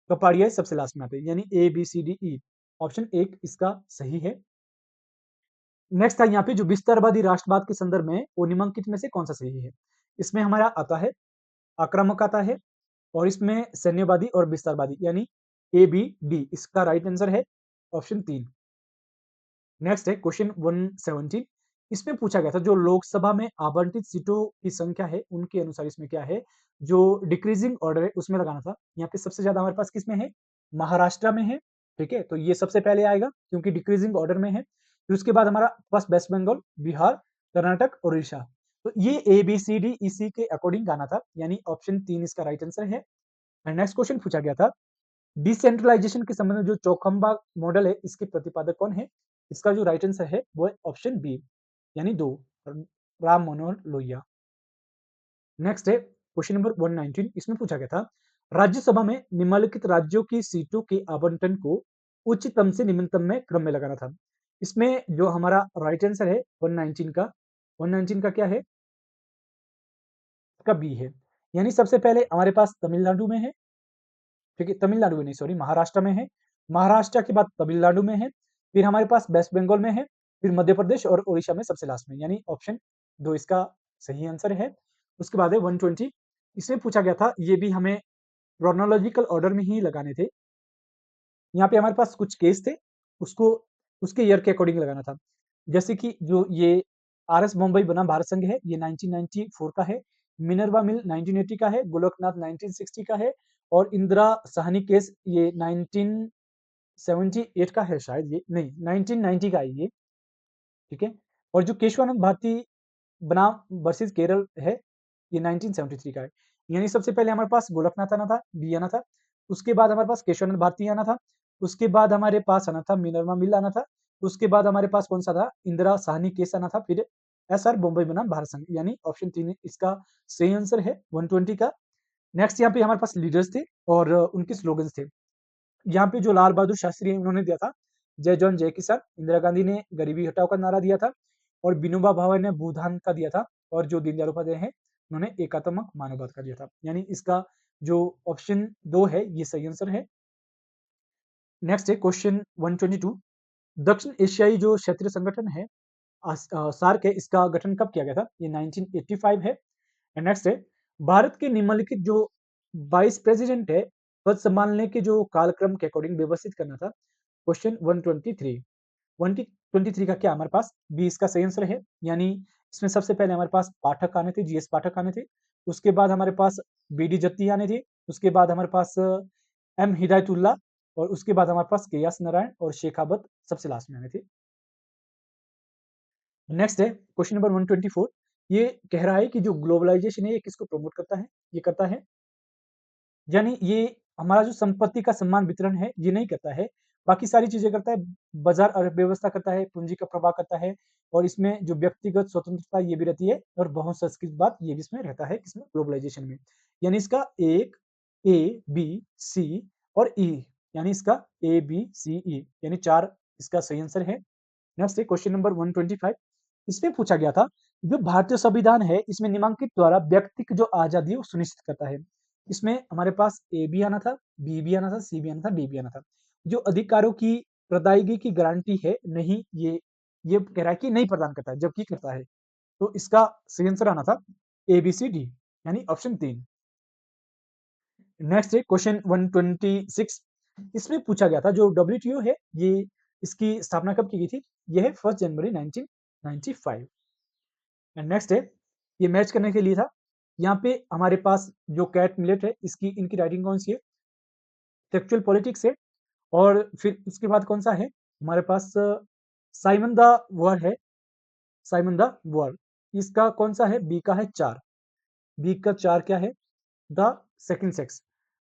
कपाड़िया सबसे लास्ट में आते हैं, यानी A B C D E option 1 इसका सही है। नेक्स्ट था यहाँ पे, जो विस्तारवादी राष्ट्रवाद के संदर्भ में वो निम्नलिखित में से कौन सा सही है? इसमें हमारा आता है आक्रामक आता है, और इसमें सैन्यवादी और विस्तारवादी, यानी ए बी डी इसका राइट आंसर है ऑप्शन 3। नेक्स्ट है क्वेश्चन 117। इसमें पूछा गया था, जो लोकसभा में आवंटित सीटों की संख्या है उनके अनुसार इसमें क्या है, जो डिक्रीजिंग ऑर्डर है उसमें लगाना था। यहाँ पे सबसे ज्यादा हमारे पास किसमें है? महाराष्ट्र में है, ठीक है। तो ये सबसे पहले आएगा क्योंकि डिक्रीजिंग ऑर्डर में है। फिर उसके बाद हमारा पास वेस्ट बंगाल, बिहार, कर्नाटक और उड़ीसा। तो ये ए बी सी डी इसी के अकॉर्डिंग गाना था, यानी ऑप्शन 3 इसका राइट आंसर है। नेक्स्ट क्वेश्चन पूछा गया था, डिसेंट्रलाइजेशन के संबंध में जो चौखंबा मॉडल है इसके प्रतिपादक कौन है? इसका जो राइट आंसर है वो है ऑप्शन बी, यानी 2, राम मनोहर लोहिया। नेक्स्ट है क्वेश्चन नंबर 119। इसमें पूछा गया था, राज्यसभा में निम्नलिखित राज्यों की सीटों के आवंटन को उच्चतम से निम्नतम में क्रम में लगाना था। इसमें जो हमारा राइट आंसर है 119 का क्या है? इसका बी है, यानी सबसे पहले हमारे पास तमिलनाडु में है, ठीक है, तमिलनाडु में नहीं, सॉरी, महाराष्ट्र में है। महाराष्ट्र के बाद तमिलनाडु में है, फिर हमारे पास वेस्ट बंगाल में है, फिर मध्य प्रदेश और उड़ीसा में सबसे लास्ट में, यानी ऑप्शन 2 इसका सही आंसर है। उसके बाद है 120। इसमें पूछा गया था, ये भी हमें क्रोनोलॉजिकल ऑर्डर में ही लगाने थे। यहाँ पे हमारे पास कुछ केस थे, उसको उसके ईयर के अकॉर्डिंग लगाना था। जैसे कि जो ये आरएस मुंबई बनाम भारत संघ है, ये 1994 का है। मिनर्वा मिल 1980 का है, गोलकनाथ 1960 का है, और इंदिरा साहनी केस ये 1978 का है शायद, ये नहीं 1990 का है ये, ठीक है। और जो केशवानंद भारती बनाम वर्सेस केरल है, ये 1973 का है। यानी सबसे पहले हमारे पास गोलकनाथ आना था, बी आना था। उसके बाद हमारे पास केशवानंद भारती आना था। उसके बाद हमारे पास आना था मिनर्वा मिल आना था। उसके बाद हमारे पास कौन सा था? इंदिरा साहनी केस आना था। फिर एस आर मुंबई बनाम भारत संघ, यानी ऑप्शन 3 इसका सही आंसर है 120 का। नेक्स्ट यहाँ पे हमारे पास लीडर्स थे और उनके स्लोगन्स थे। यहाँ पे जो लाल बहादुर शास्त्री हैं उन्होंने दिया था जय जवान जय किसान, इंदिरा गांधी ने गरीबी हटाओ का नारा दिया था, और विनोबा भावे ने भूदान का दिया था, और जो दीनदयाल उपाध्याय हैं उन्होंने एकात्मक मानववाद का दिया था। यानी इसका जो ऑप्शन 2 है ये सही आंसर है। नेक्स्ट है क्वेश्चन 122। दक्षिण एशियाई जो क्षेत्रीय संगठन है सार्क है, इसका गठन कब किया गया था? ये 1985 है। एंड नेक्स्ट है भारत के निम्नलिखित जो वाइस प्रेसिडेंट है पद संभालने के जो कालक्रम के अकॉर्डिंग व्यवस्थित करना था। क्वेश्चन 123। 123 का क्या हमारे पास बी इसका सही आंसर है, यानी इसमें सबसे पहले हमारे पास पाठक आने थे, जीएस पाठक आने थे। उसके बाद हमारे पास बीडी जत्ती आने थे। उसके बाद हमारे पास एम हिदायतुल्ला, और उसके बाद हमारे पास केएस नारायण और शेखावत सबसे लास्ट में आने थे। नेक्स्ट है क्वेश्चन नंबर 124। ये कह रहा है कि जो ग्लोबलाइजेशन है ये किसको प्रमोट करता है? ये करता है, यानी ये हमारा जो संपत्ति का समान वितरण है ये नहीं करता है, बाकी सारी चीजें करता है। बाजार अर्थव्यवस्था करता है, पूंजी का प्रवाह करता है, और इसमें जो व्यक्तिगत स्वतंत्रता ये भी रहती है, और बहुसंस्कृतवाद ये भी इसमें रहता है, किसमें? ग्लोबलाइजेशन में। यानी इसका एक ए बी सी और ई, यानी इसका ए बी सी ई यानी 4 इसका सही आंसर है। नेक्स्ट है क्वेश्चन नंबर 125। इसमें पूछा गया था जो भारतीय संविधान है इसमें निम्नलिखित द्वारा व्यक्ति की जो आजादी है वो सुनिश्चित करता है। इसमें हमारे पास ए भी आना था, बी भी आना था, सी भी आना था, डी भी आना था। जो अधिकारों की प्रदायगी की गारंटी है नहीं, ये कह रहा है कि नहीं प्रदान करता है, जबकि करता है। तो इसका सही आंसर आना था ए बी सी डी, यानी ऑप्शन 3। नेक्स्ट है क्वेश्चन 126। इसमें पूछा गया था जो डब्ल्यूटीओ है ये इसकी स्थापना कब की गई थी? ये है 1 जनवरी 1995। एंड नेक्स्ट है ये मैच करने के लिए था। यहाँ पे हमारे पास जो कैट मिलेट है इसकी इनकी राइटिंग कौन सी है? टेक्चुअल पॉलिटिक्स है। और फिर उसके बाद कौन सा है हमारे पास? साइमन द वॉर है, साइमन द वॉर। इसका कौन सा है? बी का है 4। बी का 4 क्या है? The second sex.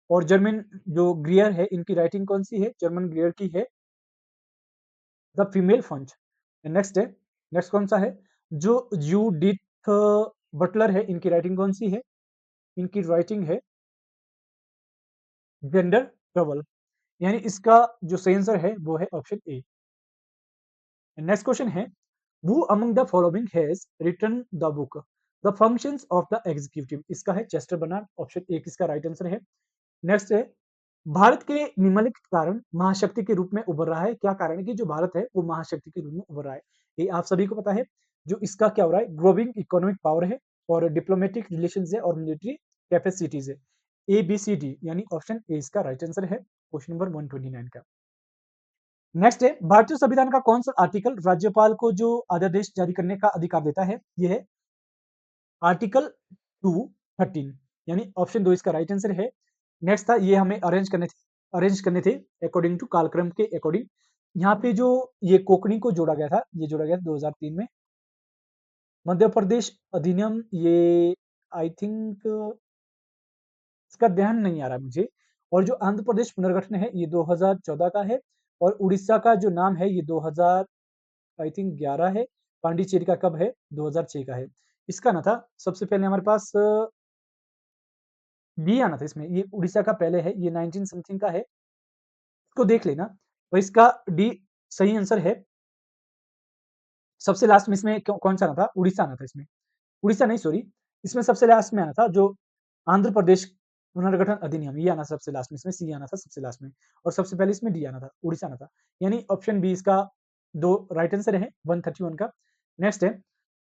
और जर्मन जो ग्रियर है इनकी राइटिंग कौन सी है? जर्मन ग्रियर की है द फीमेल फंच। नेक्स्ट है, नेक्स्ट कौन सा है? जो जूडिथ बटलर है इनकी राइटिंग कौन सी है? इनकी राइटिंग है जेंडर ट्रबल, यानी इसका जो सही आंसर है वो है ऑप्शन ए। नेक्स्ट क्वेश्चन है who among the following has written the book the functions of the executive? इसका है चेस्टर बर्नार्ड, ऑप्शन ए इसका राइट आंसर है। नेक्स्ट है भारत के निम्नलिखित कारण महाशक्ति के रूप में उभर रहा है। क्या कारण है कि जो भारत है वो महाशक्ति के रूप में उभर रहा है? ये आप सभी को पता है। जो इसका क्या हो रहा है? ग्रोविंग इकोनॉमिक पावर है, और डिप्लोमेटिक रिलेशंस है, और मिलिट्री कैपेसिटीज है। ए बी सी डी, यानी ऑप्शन ए इसका राइट आंसर है क्वेश्चन नंबर 129 का। नेक्स्ट है भारतीय संविधान का कौन सा आर्टिकल राज्यपाल को जो अध्यादेश जारी करने का अधिकार देता है? ये है आर्टिकल 213, यानी ऑप्शन 2 इसका राइट आंसर है। नेक्स्ट था ये हमें अरेंज करने थे अकॉर्डिंग टू कालक्रम के अकॉर्डिंग। यहाँ पे जो ये कोकणी को जोड़ा गया था, ये जोड़ा गया था 2003 में। मध्य प्रदेश अधिनियम ये आई थिंक इसका ध्यान नहीं आ रहा मुझे। और जो आंध्र प्रदेश पुनर्गठन है ये 2014 का है। और उड़ीसा का जो नाम है ये 2000 आई थिंक 11 है। पांडिचेरी का कब है? 2006 का है। इसका ना था सबसे पहले हमारे पास बी आना था इसमें। ये उड़ीसा का पहले है, ये 19 समथिंग का है, इसको देख लेना। और इसका डी सही आंसर है। सबसे लास्ट में इसमें कौन सा आना था? उड़ीसा आना था इसमें। उड़ीसा नहीं, सॉरी, इसमें सबसे लास्ट में आना था जो आंध्र प्रदेश पुनर्गठन अधिनियम, ये आना सबसे लास्ट में, इसमें सी आना था सबसे लास्ट में, और सबसे पहले इसमें डी आना था, उड़ीसा आना था। यानी ऑप्शन बी इसका 2 राइट आंसर है 131 का। नेक्स्ट है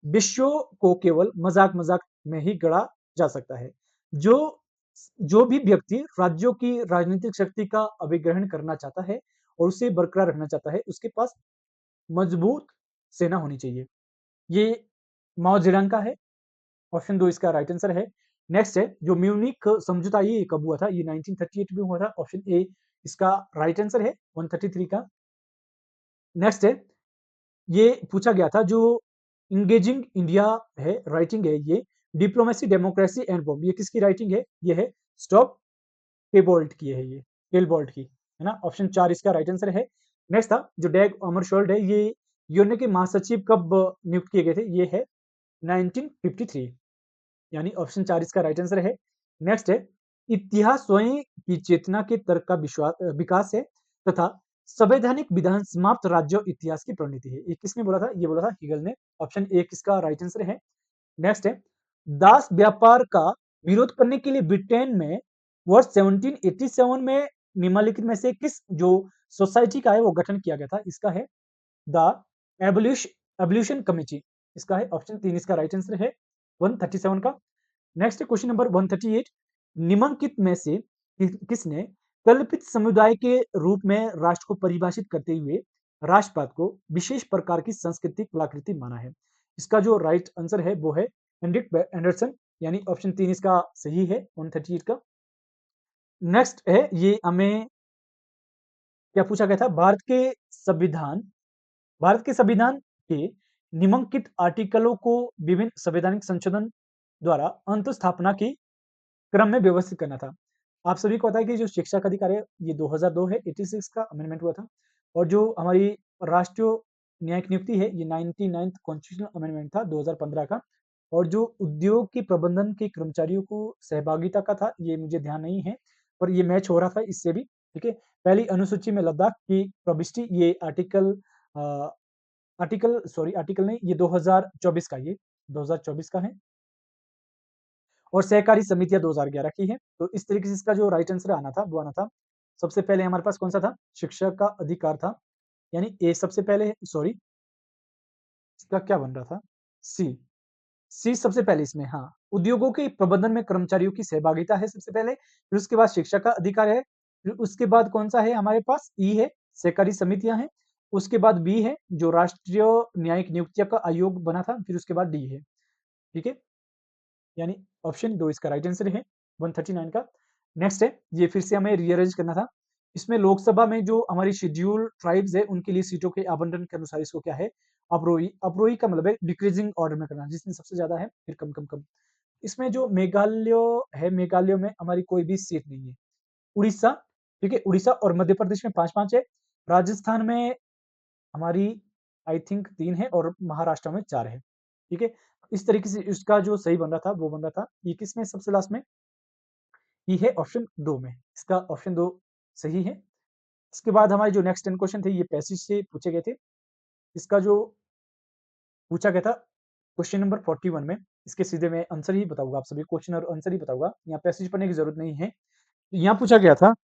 विश्व को केवल मजाक मजाक में ही गढ़ा जा सकता है। जो जो भी व्यक्ति राज्यों की राजनीतिक शक्ति का अभिग्रहण करना चाहता है और उसे बरकरार रखना चाहता है उसके पास मजबूत सेना होनी चाहिए। ये माओ जेडंग का है, ऑप्शन 2 इसका राइट आंसर है। नेक्स्ट है जो म्यूनिक समझौता ये कब हुआ था? ये 1938 में हुआ था, ऑप्शन ए इसका राइट आंसर है 133 का। नेक्स्ट है ये पूछा गया था जो इंगेजिंग इंडिया है राइटिंग है ये डिप्लोमेसी डेमोक्रेसी एंड बॉम्ब, ये किसकी राइटिंग है? ये है स्टॉप टेबोल्ट की है, ये टेलबोल्ट की है ना, ऑप्शन 4 इसका राइट आंसर है। नेक्स्ट था जो डैग अमरशोल्ड है ये यूएनए के महासचिव कब नियुक्त किए गए थे? ये है 1953, यानी ऑप्शन 4 इसका राइट आंसर है। नेक्स्ट है इतिहास स्वयं की चेतना के तर्क का विकास है तथा संवैधानिक विधान समाप्त राज्य इतिहास की प्रणीति है। ये किसने बोला था? ये बोला था हिगल ने, ऑप्शन 1 इसका राइट आंसर है। नेक्स्ट है दास व्यापार का विरोध करने के लिए ब्रिटेन में वर्ष 1787 में निम्नलिखित में से किस जो सोसाइटी का है वो गठन किया गया था? इसका है द एवोल्यूशन कमिटी। इसका है ऑप्शन 3 इसका राइट आंसर है 137 का। नेक्स्ट क्वेश्चन नंबर 138, निम्नलिखित में से किसने कल्पित समुदाय के रूप में राष्ट्र को परिभाषित करते हुए राष्ट्रवाद को विशेष प्रकार की सांस्कृतिक कलाकृति माना है? इसका जो राइट आंसर है वो है हेनरिक एंडरसन, यानी ऑप्शन 3 इसका सही है 138 का। नेक्स्ट है, ये हमें क्या पूछा गया था, भारत के संविधान के निम्नलिखित आर्टिकलों को विभिन्न संवैधानिक संशोधन द्वारा अंतस्थापना की क्रम में व्यवस्थित करना था। आप सभी को पता है कि जो शिक्षा का अधिकार है ये 2002 है, 86 का अमेंडमेंट हुआ था, और जो हमारी राष्ट्रीय न्यायिक नियुक्ति है ये 99th कॉन्स्टिट्यूशनल अमेंडमेंट था 2015 का, और जो उद्योग के प्रबंधन के कर्मचारियों को सहभागिता का था ये मुझे ध्यान नहीं है, पर ये मैच हो रहा था इससे भी, ठीक है। पहली अनुसूची में लद्दाख की प्रविष्टि ये आर्टिकल नहीं, ये 2024 का, ये 2024 का है, और सहकारी समितियां 2011 की है। तो इस तरीके से इसका जो राइट आंसर आना था वो आना था, सबसे पहले हमारे पास कौन सा था, शिक्षा का अधिकार था, यानी ए सबसे पहले, सॉरी इसका क्या बन रहा था, सी, सी सबसे पहले इसमें, हाँ, उद्योगों के प्रबंधन में कर्मचारियों की सहभागिता है सबसे पहले, फिर उसके बाद शिक्षा का अधिकार है, फिर उसके बाद कौन सा है हमारे पास, ई है, सहकारी समितियां हैं, उसके बाद बी है जो राष्ट्रीय न्यायिक नियुक्तियां का आयोग बना था, फिर उसके बाद डी है, ठीक है, यानी ऑप्शन 2 इसका राइट आंसर है 139 का। नेक्स्ट है, ये फिर से हमें रीअरेंज करना था, इसमें लोकसभा में जो हमारी शेड्यूल ट्राइब्स है उनके लिए सीटों के आवंटन के अनुसार इसको क्या है, अवरोही, अवरोही का मतलब है डिक्रीजिंग ऑर्डर में करना, जिसमें सबसे ज्यादा है फिर कम कम कम। इसमें जो मेघालय है, मेघालय में हमारी कोई भी सीट नहीं है, उड़ीसा, ठीक है, उड़ीसा और मध्य प्रदेश में 5-5 है, राजस्थान में हमारी आई थिंक 3 है, और महाराष्ट्र में 4 है, ठीक है। इस तरीके से इसका जो सही बन रहा था वो बन रहा था, ये किसमें सबसे लास्ट में, ये है ऑप्शन 2 में, इसका ऑप्शन 2 सही है। इसके बाद हमारे जो नेक्स्ट 10 क्वेश्चन थे ये पैसेज से पूछे गए थे। इसका जो पूछा गया था क्वेश्चन नंबर 41 में, इसके सीधे मैं आंसर ही बताऊंगा, आप सभी क्वेश्चन और आंसर ही बताऊंगा, यहाँ पैसेज पढ़ने की जरूरत नहीं है। यहाँ पूछा गया था,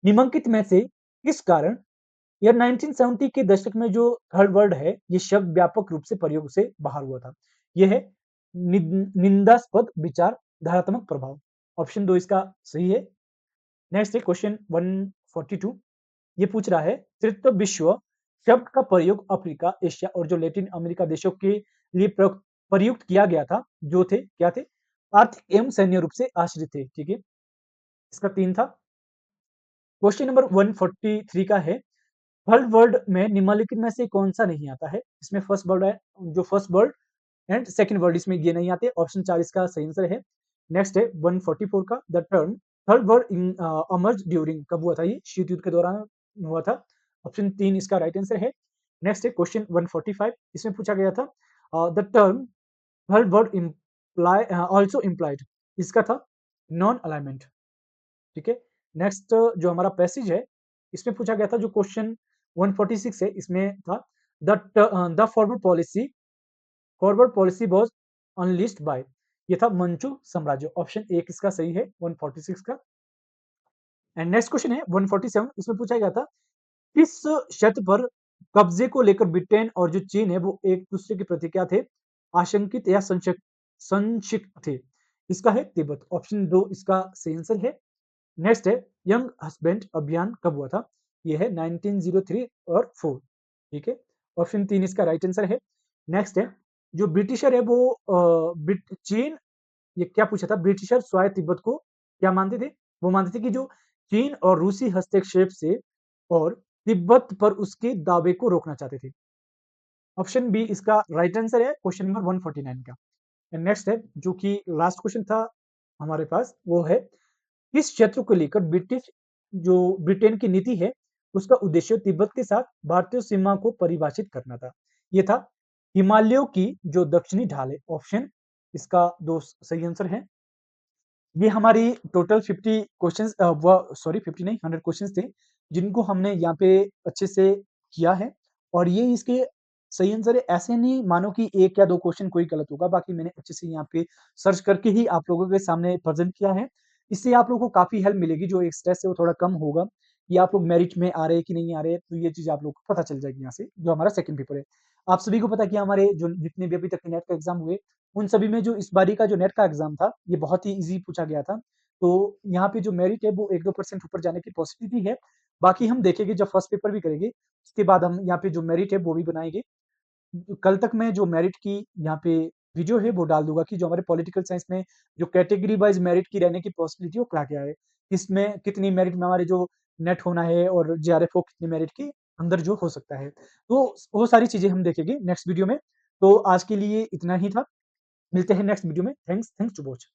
निम्नलिखित में से किस कारण यह 1970 के दशक में जो थर्ड वर्ड है ये शब्द व्यापक रूप से प्रयोग से बाहर हुआ था, यह है निंदास्पद विचार धारात्मक प्रभाव, ऑप्शन 2 इसका सही है। नेक्स्ट है क्वेश्चन 142, ये पूछ रहा है तृतीय विश्व शब्द का प्रयोग अफ्रीका, एशिया और जो लैटिन अमेरिका देशों के लिए प्रयुक्त किया गया था, जो थे क्या थे, आर्थिक एवं सैन्य रूप से आश्रित थे, ठीक है, इसका 3 था। क्वेश्चन नंबर 143 का है, थर्ड वर्ड में निम्नलिखित में से कौन सा नहीं आता है, इसमें फर्स्ट वर्ड है, जो first word and second word इसमें ये नहीं आते, ऑप्शन 4 इसका सही आंसर है। नेक्स्ट है 144 का, the term third word in emerged during, कब हुआ था, ये शीत युद्ध के दौरान हुआ था, ऑप्शन 3 इसका राइट आंसर है। नेक्स्ट है क्वेश्चन 145, इसमें पूछा गया था the term third word imply also implied, इसका था नॉन अलाइनमेंट, ठीक है। नेक्स्ट जो हमारा पैसेज है इसमें पूछा गया था, जो क्वेश्चन 146 है इसमें था the forward policy was unlisted by, ये था मंचू साम्राज्य, ऑप्शन 1 इसका सही है 146 का। एंड नेक्स्ट क्वेश्चन है 147, इसमें पूछा गया था किस क्षेत्र पर कब्जे को लेकर ब्रिटेन और जो चीन है वो एक दूसरे के प्रति क्या थे, आशंकित या संक्षिप्त थे, इसका है तिब्बत, ऑप्शन 2 इसका सही आंसर है। नेक्स्ट है यंग हस्बैंड अभियान कब हुआ था, ये है 1903 और 4, ठीक है, ऑप्शन 3 इसका राइट आंसर है। नेक्स्ट है जो ब्रिटिशर है वो चीन, ये क्या पूछा था, ब्रिटिशर स्वायत्त तिब्बत को क्या मानते थे, वो मानते थे कि जो चीन और रूसी हस्तक्षेप से और तिब्बत पर उसके दावे को रोकना चाहते थे, ऑप्शन बी इसका राइट आंसर है क्वेश्चन नंबर 149 का। नेक्स्ट है जो कि लास्ट क्वेश्चन था हमारे पास, वो है किस क्षेत्र को लेकर जो ब्रिटेन की नीति है उसका उद्देश्य तिब्बत के साथ भारतीय सीमा को परिभाषित करना था, ये था हिमालयों की जो दक्षिणी ढाल है, ऑप्शन इसका 2 सही आंसर है। ये हमारी टोटल 50 क्वेश्चंस सॉरी 50 नहीं 100 क्वेश्चंस थे, जिनको हमने यहाँ पे अच्छे से किया है, और ये इसके सही आंसर है, ऐसे नहीं मानो कि 1 या 2 क्वेश्चन कोई गलत होगा, बाकी मैंने अच्छे से यहाँ पे सर्च करके ही आप लोगों के सामने प्रेजेंट किया है। इससे आप लोगों को काफ़ी हेल्प मिलेगी, जो एक स्ट्रेस है वो थोड़ा कम होगा, कि आप लोग मेरिट में आ रहे हैं कि नहीं आ रहे हैं, तो ये चीज़ आप लोग को पता चल जाएगी यहाँ से, जो हमारा सेकंड पेपर है। आप सभी को पता है कि हमारे जो जितने भी अभी तक नेट का एग्ज़ाम हुए, उन सभी में जो इस बारी का जो नेट का एग्ज़ाम था, ये बहुत ही ईज़ी पूछा गया था। तो यहाँ पे जो मेरिट है वो 1-2% ऊपर जाने की पॉसिबिलिटी है। बाकी हम देखेंगे जब फर्स्ट पेपर भी करेंगे, उसके बाद हम यहाँ पे जो मेरिट है वो भी बनाएँगे। कल तक मैं जो मेरिट की यहाँ पे वीडियो है वो डाल दूँगा कि जो हमारे पॉलिटिकल साइंस में जो कैटेगरी वाइज़ मेरिट की रहने की पॉसिबिलिटी है वो क्या-क्या है। इसमें कितनी मेरिट में हमारे जो नेट होना है और जेआरएफ को कितनी मेरिट के अंदर जो हो सकता है। तो वो सारी चीज़ें हम देखेंगे नेक्स्ट वीडियो में। तो आज के लिए इतना ही था। मिलते हैं नेक्स्ट वीडियो में। Thanks to watch.